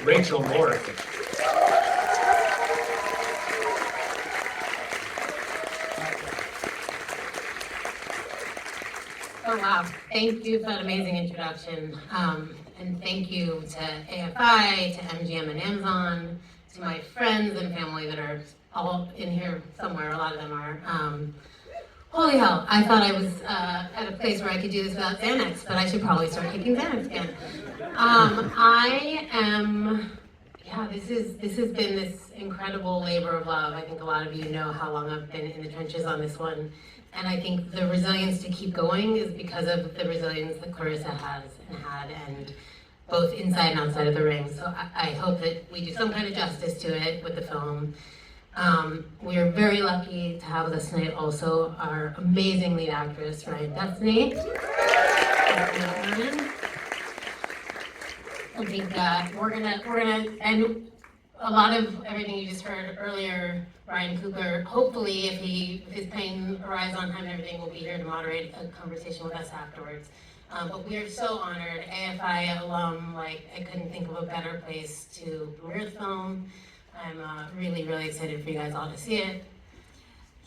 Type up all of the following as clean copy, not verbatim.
Rachel Morrison. Oh wow, thank you for that amazing introduction. And thank you to AFI, to MGM and Amazon, to my friends and family that are all in here somewhere, a lot of them are. Holy hell, I thought I was at a place where I could do this without Xanax, but I should probably start taking Xanax again. This has been this incredible labor of love. I think a lot of you know how long I've been in the trenches on this one. And I think the resilience to keep going is because of the resilience that Claressa has and had, and both inside and outside of the ring. So I hope that we do some kind of justice to it with the film. We are very lucky to have with us tonight also our amazing lead actress, Ryan Destiny. I think we're gonna, and a lot of everything you just heard earlier, Ryan Coogler, hopefully if his plane arrives on time and everything, will be here to moderate a conversation with us afterwards. But we are so honored, AFI alum, I couldn't think of a better place to premiere the film. I'm really, really excited for you guys all to see it.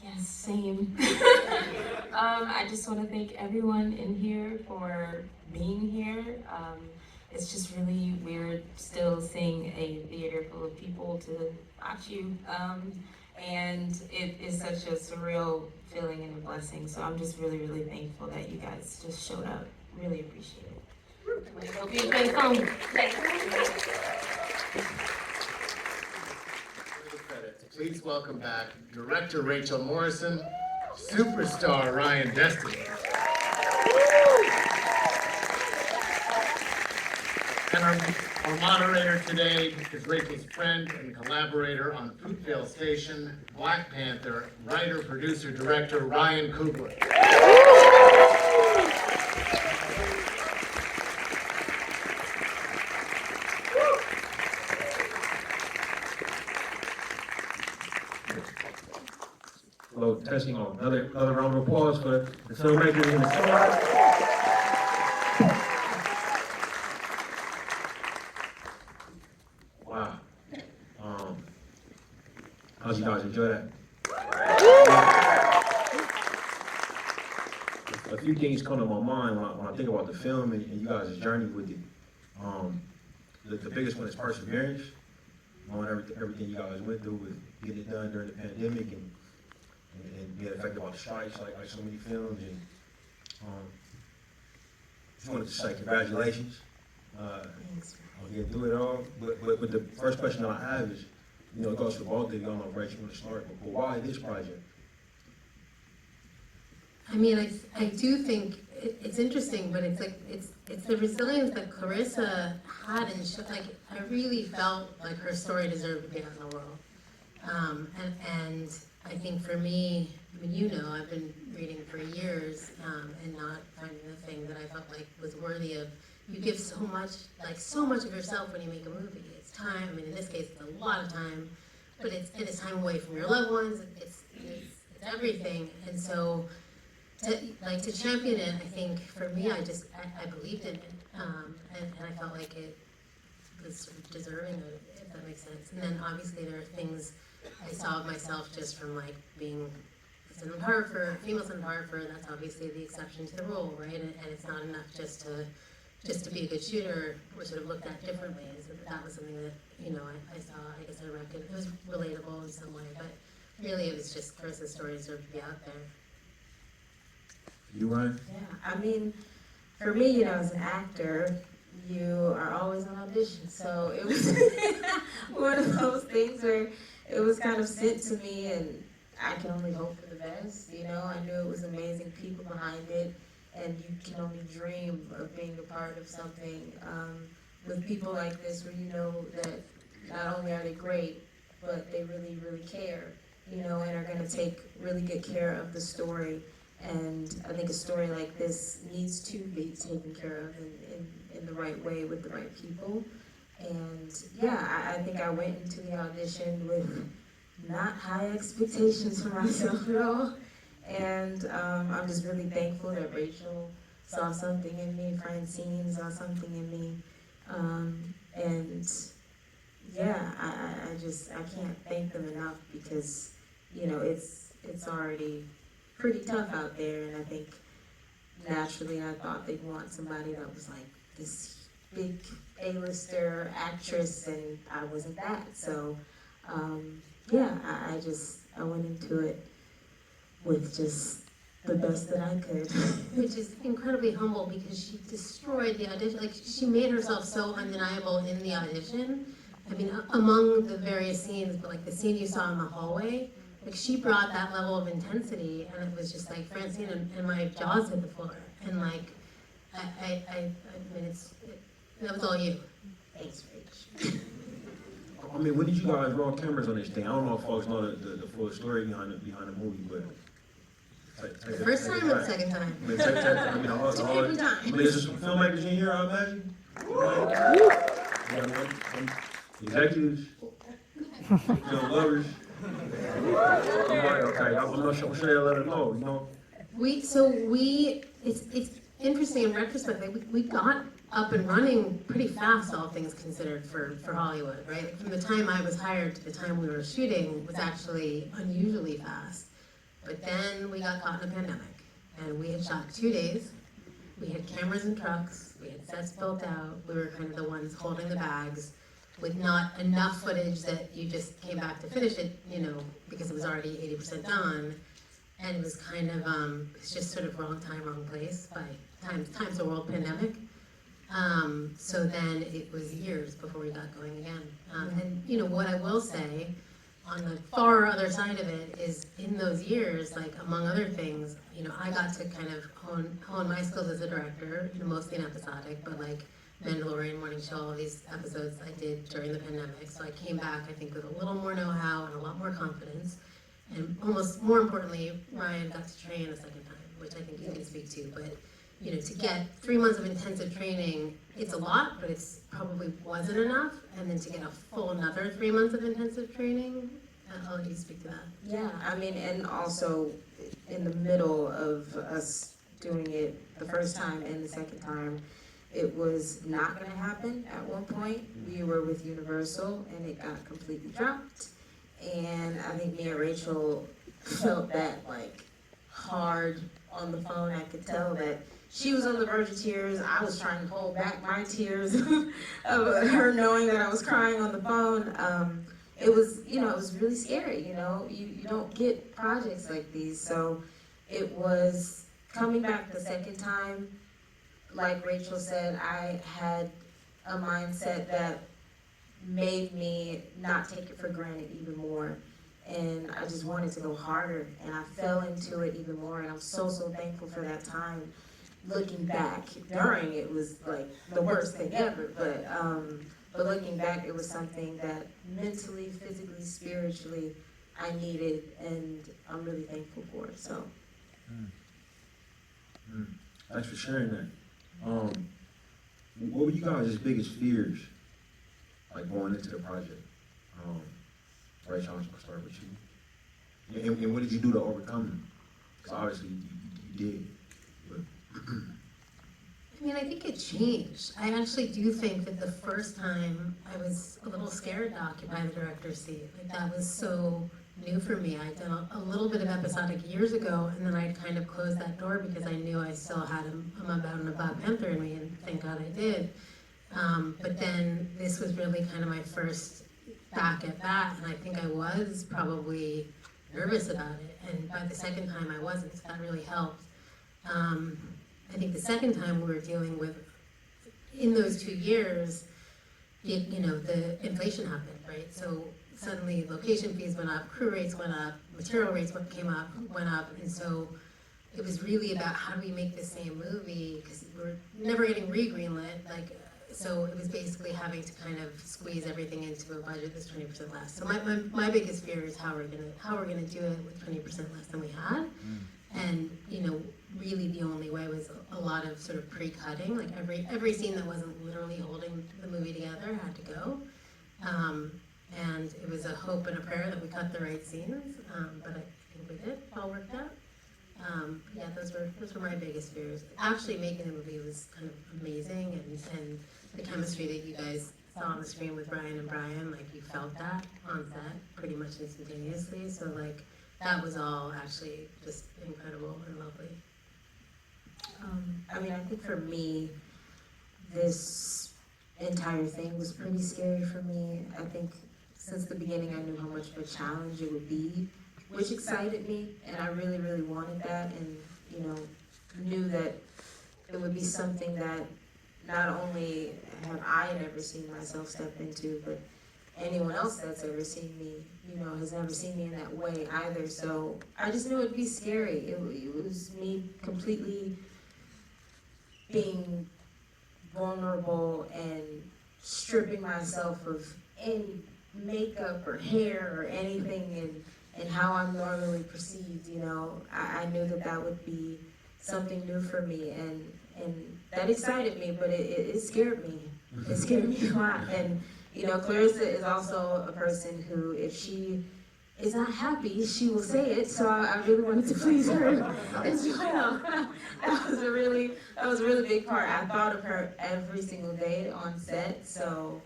Yes, same. I just want to thank everyone in here for being here. It's just really weird still seeing a theater full of people to watch you. And it is such a surreal feeling and a blessing. So I'm just really, really thankful that you guys just showed up. Really appreciate it. I hope you enjoy the film. Please welcome back director Rachel Morrison, superstar Ryan Destiny, and our moderator today is Rachel's friend and collaborator on Fruitvale Station, Black Panther, writer, producer, director Ryan Coogler. Hello, testing on. Another round of applause for the filmmakers in the star. Wow. How'd you guys enjoy that? A few things come to my mind when I think about the film and you guys' journey with it. The biggest one is perseverance. Knowing everything you guys went through with getting it done during the pandemic and being affected by the strikes like so many films, and just wanted to say congratulations on getting through it all. But the first question I have is, it goes for both of you. I don't know if Rachel want to start, but why this project? I mean, I do think it's interesting, but it's the resilience that Claressa had, and I really felt like her story deserved to be out in the world. And I think for me, I've been reading for years and not finding the thing that I felt like was worthy of. You give so much of yourself when you make a movie. It's time. In this case, it's a lot of time, but it's time away from your loved ones. It's everything, and so. To champion it, I think for me, I believed in it, and I felt like it was sort of deserving of it, if that makes sense. And then obviously there are things I saw of myself just from being a female cinematographer. That's obviously the exception to the rule, right? And it's not enough just to be a good shooter. We're sort of looked at differently. So that was something that I saw. I guess I recognized. It was relatable in some way, but really it was just Claressa's story deserved to be out there. You, Ryan? Yeah, for me, as an actor, you are always on audition. So it was one of those things where it was kind of sent to me, and I can only hope for the best. I knew it was amazing people behind it, and you can only dream of being a part of something with people like this, where that not only are they great, but they really, really care, and are going to take really good care of the story. And I think a story like this needs to be taken care of in the right way with the right people. And I think I went into the audition with not high expectations for myself at all. And I'm just really thankful that Rachel saw something in me, Francine saw something in me. And I can't thank them enough because, you know, it's already pretty tough out there, and I think naturally I thought they'd want somebody that was like this big A-lister actress, and I wasn't that. So, yeah, I went into it with just the best that I could. Which is incredibly humble because she destroyed the audition. Like, she made herself so undeniable in the audition. I mean, among the various scenes, but like the scene you saw in the hallway, like she brought that level of intensity, and it was just like Francine and my jaws hit the floor. And like, I mean, that was all you. Thanks, Rach. I mean, when did you guys roll cameras on this thing? I don't know if folks know the full story behind the movie, but. The first time or the second time? I mean, Every time. I mean, there's some filmmakers in here, I imagine. Some executives, film lovers. Okay, I'm sure they'll let us know, you know. It's interesting in retrospect, like we got up and running pretty fast, all things considered, for Hollywood, right? Like, from the time I was hired to the time we were shooting was actually unusually fast. But then we got caught in a pandemic, and we had shot 2 days. We had cameras and trucks, we had sets built out, we were kind of the ones holding the bags with not enough footage that you just came back to finish it, you know, because it was already 80% done. And it was kind of, it's just sort of wrong time, wrong place by times the world pandemic. So then it was years before we got going again. And you know, what I will say, on the far other side of it is in those years, like among other things, you know, I got to kind of hone my skills as a director, you know, mostly in episodic, but like Mandalorian, Morning Show, all these episodes I did during the pandemic. So I came back, I think, with a little more know-how and a lot more confidence. And almost more importantly, Ryan got to train a second time, which I think you can speak to. But you know, to get 3 months of intensive training, it's a lot, but it's probably wasn't enough. And then to get a full another 3 months of intensive training, I'll let you speak to that. Yeah, I mean, and also in the middle of us doing it the first time and the second time, it was not going to happen at one point. We were with Universal, and it got completely dropped. And I think me and Rachel felt that like hard on the phone. I could tell that she was on the verge of tears. I was trying to hold back my tears of her knowing that I was crying on the phone. It was, you know, it was really scary. You know, you don't get projects like these. So it was coming back the second time. Like Rachel said, I had a mindset that made me not take it for granted even more, and I just wanted to go harder, and I fell into it even more, and I'm so thankful for that time. Looking back, during it was like the worst thing ever, but looking back, it was something that mentally, physically, spiritually I needed, and I'm really thankful for it. So Thanks for sharing that. What were you guys' biggest fears, like going into the project? Rachel, I'll start with you. And what did you do to overcome them? Because obviously you did. But I mean, I think it changed. I actually do think that the first time I was a little scared to occupy the director's seat. Like, that was so new for me. I'd done a little bit of episodic years ago, and then I'd kind of closed that door because I knew I still had a Black Panther in me, and thank God I did. But then this was really kind of my first back at bat, and I think I was probably nervous about it. And by the second time I wasn't, so that really helped. I think the second time we were dealing with, in those 2 years, you know, the inflation happened, right? So suddenly location fees went up, crew rates went up, material rates went up, and so it was really about how do we make the same movie, because we're never getting re-greenlit, like, so it was basically having to kind of squeeze everything into a budget that's 20% less. So my biggest fear is how we're gonna do it with 20% less than we had. And you know, really the only way was a lot of sort of pre-cutting. Like every scene that wasn't literally holding the movie together had to go. And it was a hope and a prayer that we cut the right scenes, but I think we did. It all worked out. Yeah, those were my biggest fears. Actually making the movie was kind of amazing, and the chemistry that you guys saw on the screen with Ryan and Brian, like you felt that on set pretty much instantaneously. So like that was all actually just incredible and lovely. I mean, I think for me, this entire thing was pretty scary for me. I think since the beginning I knew how much of a challenge it would be, which excited me, and I really, really wanted that, and, you know, knew that it would be something that not only have I never seen myself step into, but anyone else that's ever seen me, you know, has never seen me in that way either. So I just knew it'd be scary. It was me completely being vulnerable and stripping myself of any makeup or hair or anything and how I'm normally perceived, you know. I knew that that would be something new for me, and that excited me, but it scared me. It scared me a lot. And, you know, Claressa is also a person who, if she is not happy, she will say it, so I really wanted to please her as well. That was a really big part. I thought of her every single day on set, so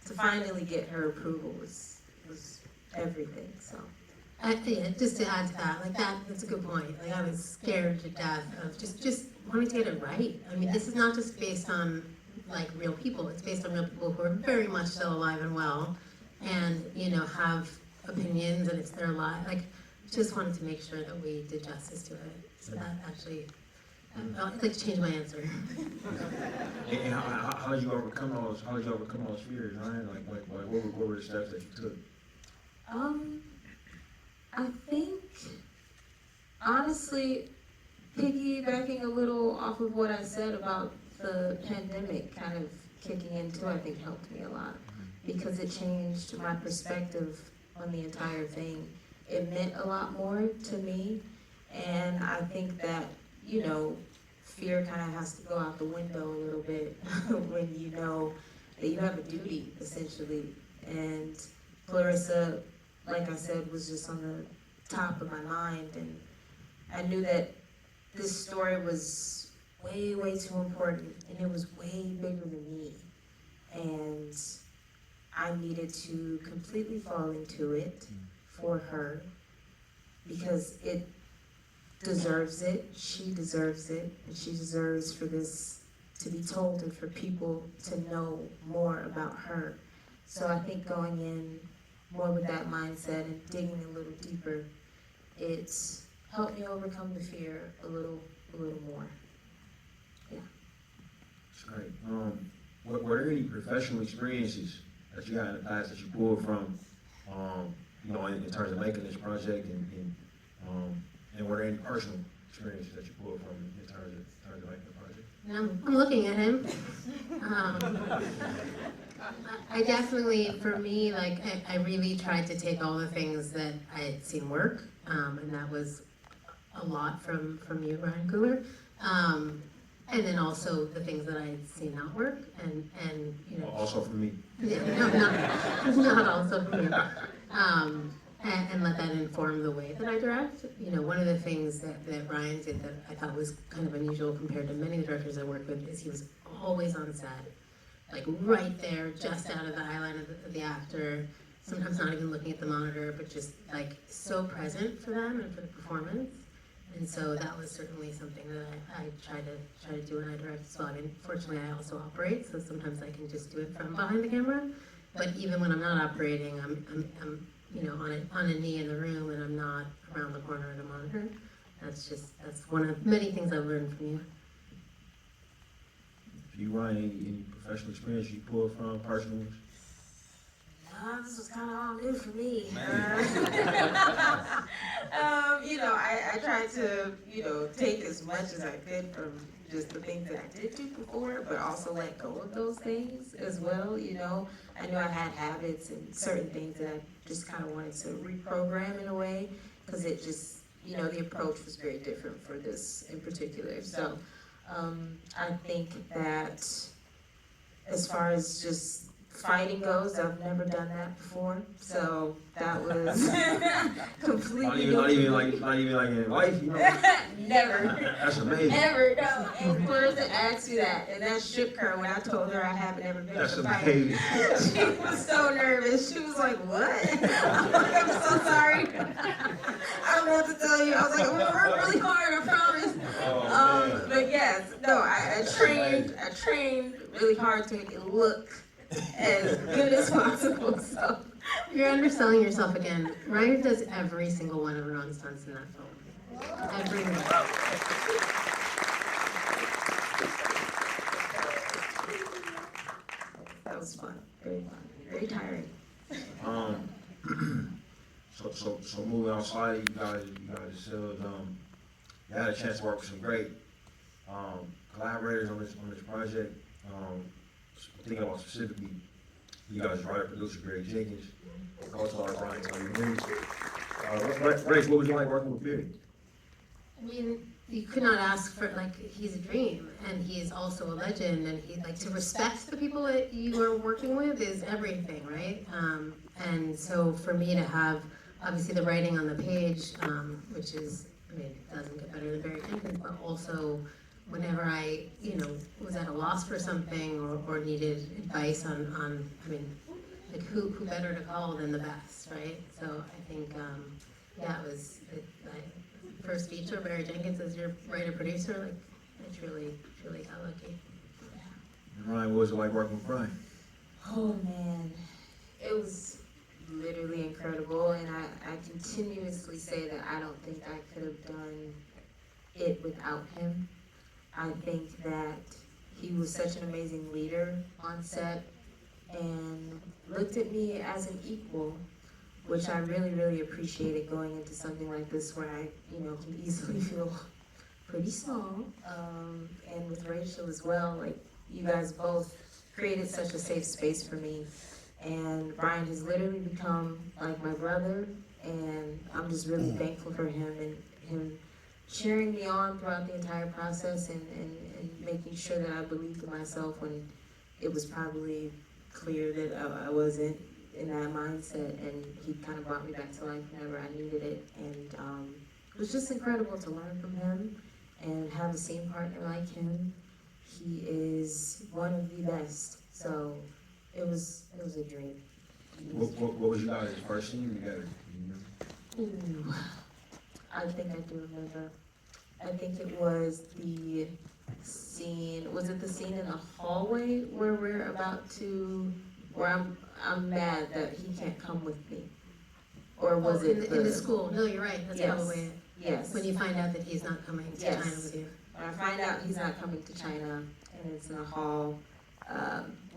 to finally get her approval was everything, so. Yeah, just to add to that, like that's a good point. Like I was scared to death of just wanting to get it right. I mean, this is not just based on like real people. It's based on real people who are very much still alive and well, and you know have opinions, and it's their life. Like, just wanted to make sure that we did justice to it. So that actually, I'd like to change my answer. And how did you overcome those? How did you overcome those fears, Ryan? Like what were the steps that you took? I think, honestly, piggybacking a little off of what I said about the pandemic kind of kicking into, I think helped me a lot, because it changed my perspective on the entire thing. It meant a lot more to me, and I think that, you know, fear kind of has to go out the window a little bit when you know that you have a duty, essentially. And Claressa, like I said, was just on the top of my mind, and I knew that this story was way, way too important, and it was way bigger than me, and I needed to completely fall into it for her, because it deserves it, she deserves it, and she deserves for this to be told and for people to know more about her. So I think going in more with that mindset and digging a little deeper, it's helped me overcome the fear a little more. Yeah. That's great. Were there any professional experiences that you had in the past that you pulled from, you know, in terms of making this project, and were there any personal experiences that you pulled from in terms of making the project? I'm looking at him. I definitely, for me, like, I really tried to take all the things that I had seen work, and that was a lot from you, Ryan Coogler, and then also the things that I had seen not work, and you know. Also from me. Yeah, no, not also from me. And let that inform the way that I direct. You know, one of the things that Ryan did that I thought was kind of unusual compared to many of the directors I worked with is he was always on set, like right there, just out of the eye line of the actor, sometimes not even looking at the monitor, but just like so present for them and for the performance. And so that was certainly something that I try to do when I direct as well. I mean, fortunately I also operate, so sometimes I can just do it from behind the camera. But even when I'm not operating, I'm you know, on a knee in the room, and I'm not around the corner of the monitor. That's one of many things I've learned from you. Do you, Ryan, any professional experience you pulled from, personal ones? No, this was kind of all new for me. You know, I tried to, you know, take as much as I could from just the things that I did do before, but also let go of those things as well, you know. I knew I had habits and certain things that I just kind of wanted to reprogram in a way, because it just, you know, the approach was very different for this in particular. So I think that as far as just fighting goes, I've never done that before, so that was completely Not even like in life, you know. never. That's amazing. Ever, no. And Claressa asked me that, and that shook her when I told her I haven't ever been That's in a fight. amazing. She was so nervous. She was like, what? I'm like, I'm so sorry. I don't know what to tell you. I was like, I'm gonna work really hard, I promise. Oh, But yes, no, I trained really hard to make it look as good as possible, so. You're underselling yourself again. Ryan does every single one of Ron's stunts in that film. Every one. That was fun, very tiring. So moving on slightly, you guys said you had a chance to work with some great collaborators on this project. Thinking about specifically, you guys writer producer Barry Jenkins, co-star Ryan Coogler. Rachel, what was it like working with Barry? I mean, you could not ask for, like, he's a dream, and he is also a legend, and he, like, to respect the people that you are working with is everything, right? And so for me to have, obviously, the writing on the page, which is, I mean, it doesn't get better than Barry Jenkins, but also whenever I, was at a loss for something or needed advice on, I mean, like, who better to call than the best, right? So I think, yeah, it was, first feature, Barry Jenkins as your writer-producer, like, I truly got lucky. And Ryan, what was it like working with Ryan? Oh man, it was literally incredible, and I continuously say that I don't think I could have done it without him. I think that he was such an amazing leader on set and looked at me as an equal, which I really appreciated going into something like this where I, can easily feel pretty small. And with Rachel as well, like, you guys both created such a safe space for me. And Brian has literally become like my brother, and I'm just really thankful for him and him cheering me on throughout the entire process and making sure that I believed in myself when it was probably clear that I wasn't in that mindset, and he kind of brought me back to life whenever I needed it. And it was just incredible to learn from him and have a scene partner like him. He is one of the best, so it was a dream. What was you guys' first scene together? Ooh, I think I do remember. I think it was the scene, was it the scene in the hallway where we're about to, where I'm mad that he can't come with me? Or was it in the school? No, you're right, that's Yes. probably it. Yes. When you find out that he's not coming to Yes. China with you. When I find out he's not coming to China and it's in a hall,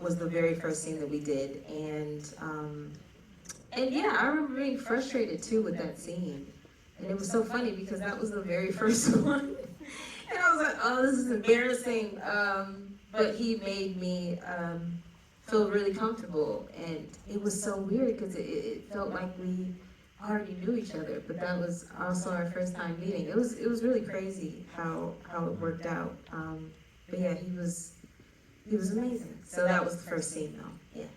was the very first scene that we did. And yeah, I remember being frustrated too with that scene. And it was so funny because that was the very first one. And I was like, oh, this is embarrassing. But he made me feel really comfortable. And it was so weird because it felt like we already knew each other, but that was also our first time meeting. It was really crazy how it worked out. But yeah, he was amazing. So that was the first scene though. Yeah.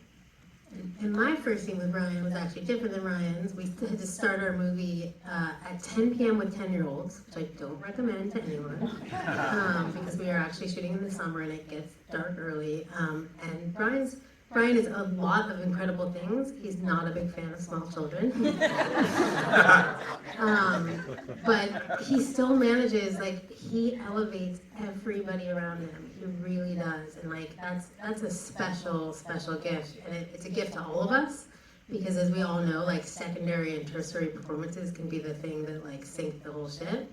And my first scene with Ryan was actually different than Ryan's. We had to start our movie at 10 p.m. with 10-year-olds, which I don't recommend to anyone, because we are actually shooting in the summer and it gets dark early. And Brian is a lot of incredible things. He's not a big fan of small children. But he still manages, like, he elevates everybody around him. He really does. And, like, that's a special gift. And it's a gift to all of us, because as we all know, like, secondary and tertiary performances can be the thing that, like, sink the whole shit.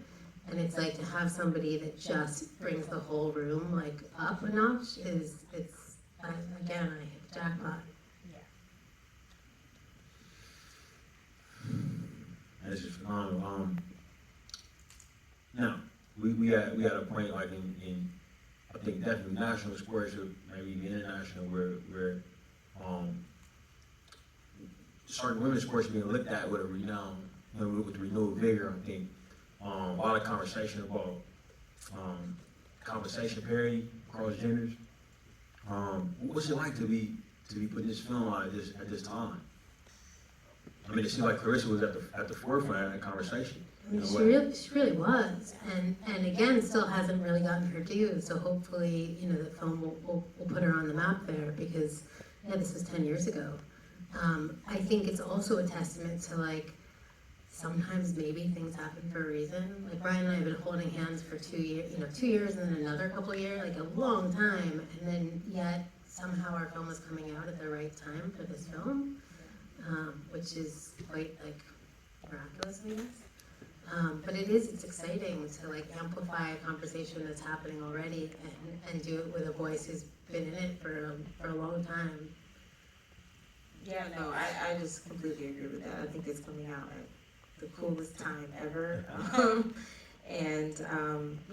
And it's like to have somebody that just brings the whole room, like, up a notch again, I hit the jackpot. That's just phenomenal. Now, we had a point like in I think definitely national sports or maybe even international where certain women's sports are being looked at with a renown, with renewed vigor. I think a lot of conversation about compensation parity across genders. What's it like to be to be putting this film out at this time. I mean, it seemed like Claressa was at the forefront of that conversation. I mean, she really was, and again, still hasn't really gotten her due. So hopefully, you know, the film will put her on the map there because, yeah, this was 10 years ago. I think it's also a testament to like sometimes maybe things happen for a reason. Like Ryan and I have been holding hands for 2 years, you know, 2 years and then another couple of years, like a long time, and then yet somehow our film is coming out at the right time for this film, which is quite like miraculous, I guess. But it's exciting to like amplify a conversation that's happening already and do it with a voice who's been in it for a long time. Yeah, no, I just completely agree with that. I think it's coming out at the coolest time ever.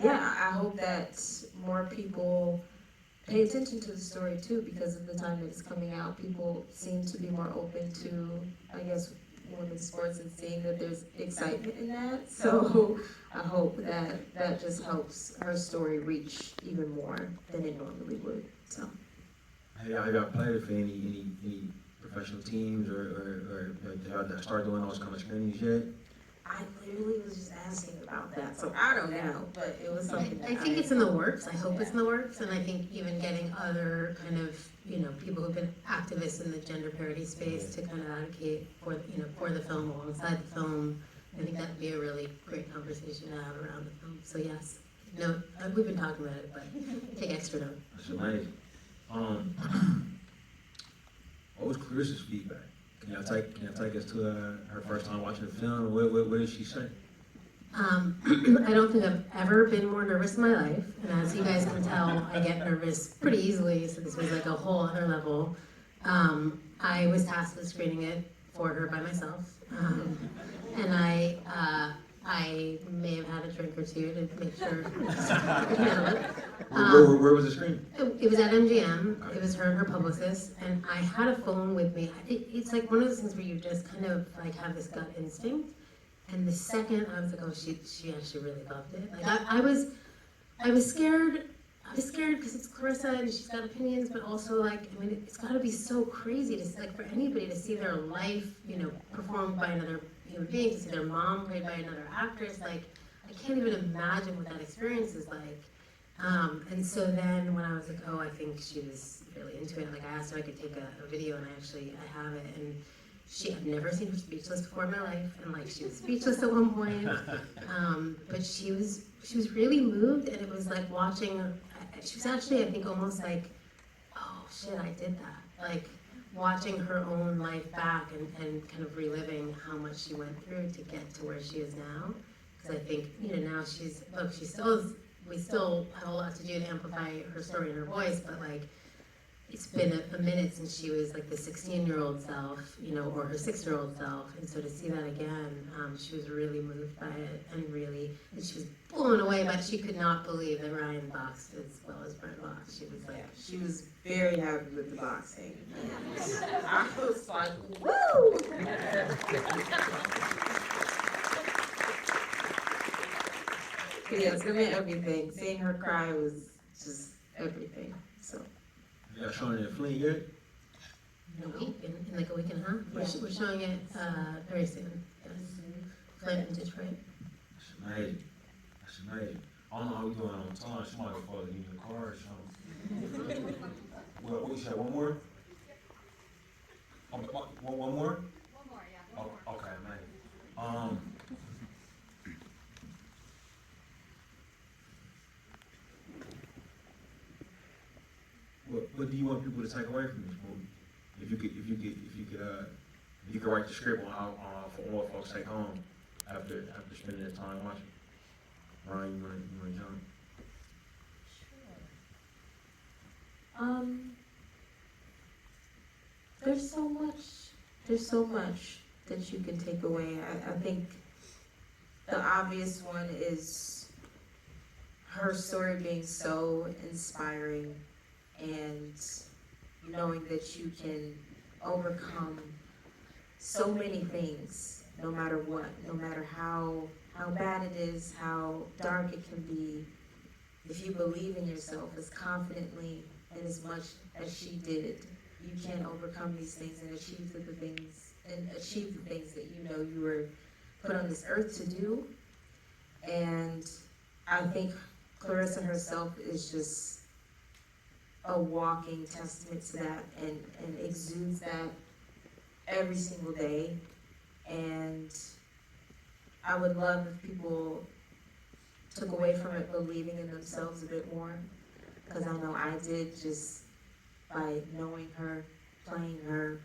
Yeah, I hope that more people pay attention to the story too, because of the time that it's coming out. People seem to be more open to, I guess, women's sports and seeing that there's excitement in that. So I hope that that just helps her story reach even more than it normally would. So. Have y'all played for any professional teams or have y'all started doing those kind of screenings yet? I literally was just asking about that, so I don't know, but it was something. I think it's in the works. I hope it's in the works, and I think even getting other kind of, you know, people who've been activists in the gender parity space to kind of advocate for, you know, for the film alongside the film. I think that'd be a really great conversation to have around the film. So yes, no, we've been talking about it, but take extra note. That's amazing. What was Claressa's feedback? Can y'all take us to her first time watching the film? What did she say? I don't think I've ever been more nervous in my life, and as you guys can tell, I get nervous pretty easily, so this was like a whole other level. I was tasked with screening it for her by myself, and I may have had a drink or two to make sure I could handle it. Where was the screen? It was at MGM. It was her and her publicist, and I had a phone with me. It's like one of those things where you just kind of like have this gut instinct. And the second I was like, oh, she actually really loved it. Like I was scared. I was scared because it's Claressa and she's got opinions, but also like, I mean, it's got to be so crazy to like for anybody to see their life, you know, performed by another human being, to see their mom played by another actress. Like, I can't even imagine what that experience is like. And so then when I was like, oh, I think she was really into it. Like I asked her if I could take a video, and I have it. And I've never seen her speechless before in my life, and like she was speechless at one point. But she was really moved, and it was like watching. She was actually, I think, almost like, oh shit, I did that. Like watching her own life back and kind of reliving how much she went through to get to where she is now. Because I think, you know, now we still have a lot to do to amplify her story and her voice, but like. It's been a minute since she was like the 16-year-old self, you know, or her 6-year-old self, and so to see that again, she was really moved by it, and she was blown away by it. She could not believe that Ryan boxed as well as Brent boxed. She was like, she was very happy with the boxing. I was like, woo! Yeah, it's gonna be everything. Seeing her cry was just everything. So. Y'all showing it in Flint yet? in like a week and a half. We're showing it very soon. Yes. Flint and Detroit. That's amazing. That's amazing. I don't know how we doing on time. Somebody will probably give me the car or something. What you said? One more? One more? One more, yeah. Oh, okay, man. What do you want people to take away from this movie? If you could write the script on how for what folks take home after spending their time watching. Ryan, you want to jump? There's so much that you can take away. I think the obvious one is her story being so inspiring, and knowing that you can overcome so many things, no matter what, no matter how bad it is, how dark it can be. If you believe in yourself as confidently and as much as she did, you can overcome these things and achieve the things that you know you were put on this earth to do. And I think Claressa herself is just a walking testament to that, and exudes that every single day. And I would love if people took away from it believing in themselves a bit more, because I know I did, just by knowing her, playing her.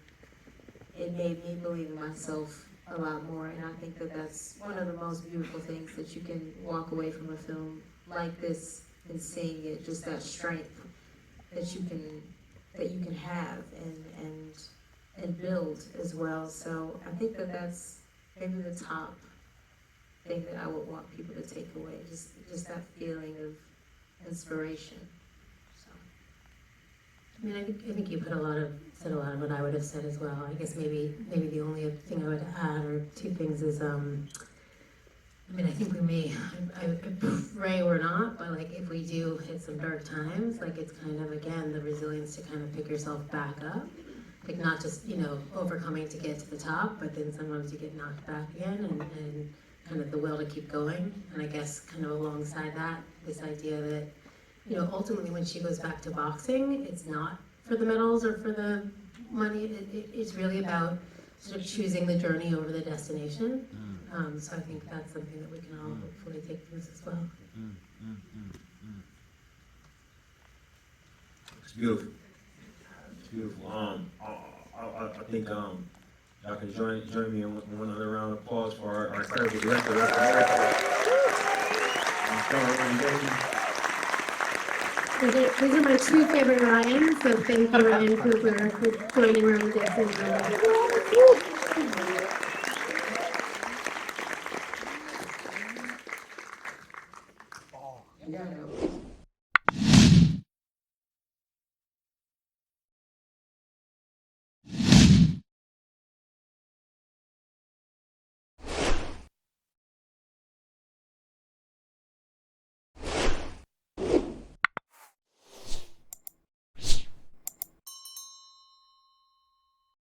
It made me believe in myself a lot more, and I think that that's one of the most beautiful things, that you can walk away from a film like this and seeing it, just that strength that you can have and build as well. So I think that that's maybe the top thing that I would want people to take away, just that feeling of inspiration. So. I mean, I think you said a lot of what I would have said as well. I guess maybe the only thing I would add, or two things, is I mean, I think we may, I pray we're not, but like if we do hit some dark times, like it's kind of, again, the resilience to kind of pick yourself back up. Like not just, overcoming to get to the top, but then sometimes you get knocked back again, and kind of the will to keep going. And I guess kind of alongside that, this idea that, ultimately when she goes back to boxing, it's not for the medals or for the money. It's really about sort of choosing the journey over the destination. So I think that's something that we can all hopefully take from this as well. It's beautiful. It's beautiful. I think y'all can join me in one other round of applause for our incredible director, Ryan Jenkins. These are my two favorite Ryans, so thank you, Ryan Coogler, for joining Ryan Jenkins. Yeah, no.